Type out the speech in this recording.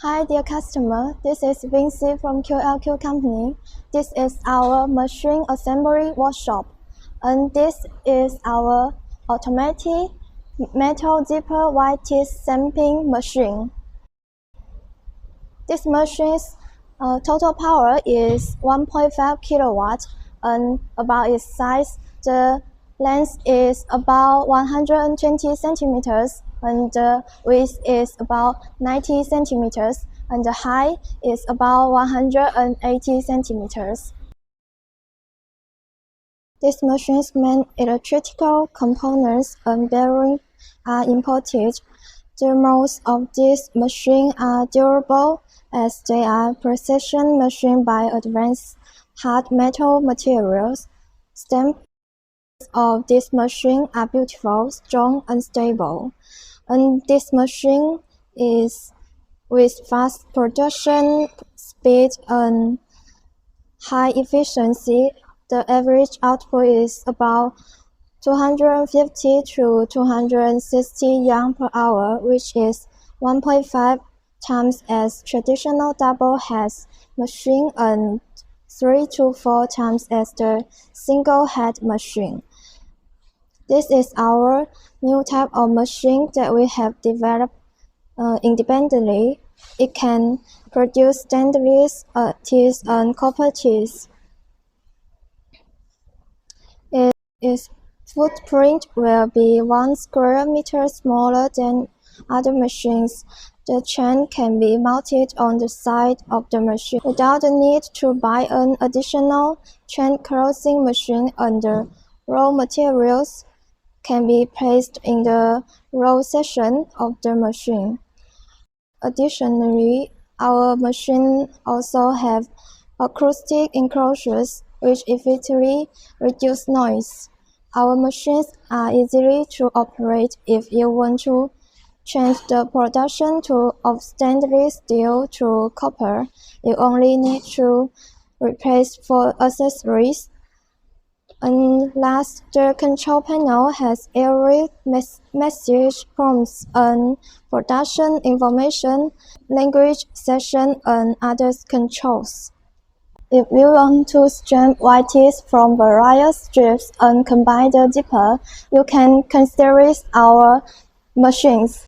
Hi dear customer, this is Vinci from QLQ Company. This is our machine assembly workshop, and this is our automatic metal zipper white teeth stamping machine. This machine's total power is 1.5 kilowatt, and about its size, the length is about 120 centimeters, and the width is about 90 centimeters, and the height is about 180 centimeters. This machine's main electrical components and bearings are imported. The most of these machines are durable as they are precision machined by advanced hard metal materials. Stamps of this machine are beautiful, strong, and stable. And this machine is with fast production speed and high efficiency. The average output is about 250 to 260 yarn per hour, which is 1.5 times as traditional double head machine and 3 to 4 times as the single head machine. This is our new type of machine that we have developed independently. It can produce stainless teeth and copper teeth. Its footprint will be 1 square meter smaller than other machines. The chain can be mounted on the side of the machine without the need to buy an additional chain closing machine, and the raw materials can be placed in the roll section of the machine. Additionally, our machine also have acoustic enclosures which effectively reduce noise. Our machines are easy to operate. If you want to change the production of stainless steel to copper, you only need to replace for accessories. And last, the control panel has every message prompts and production information, language section, and other controls. If you want to stamp white teeth from various strips and combine the zipper, you can consider our machines.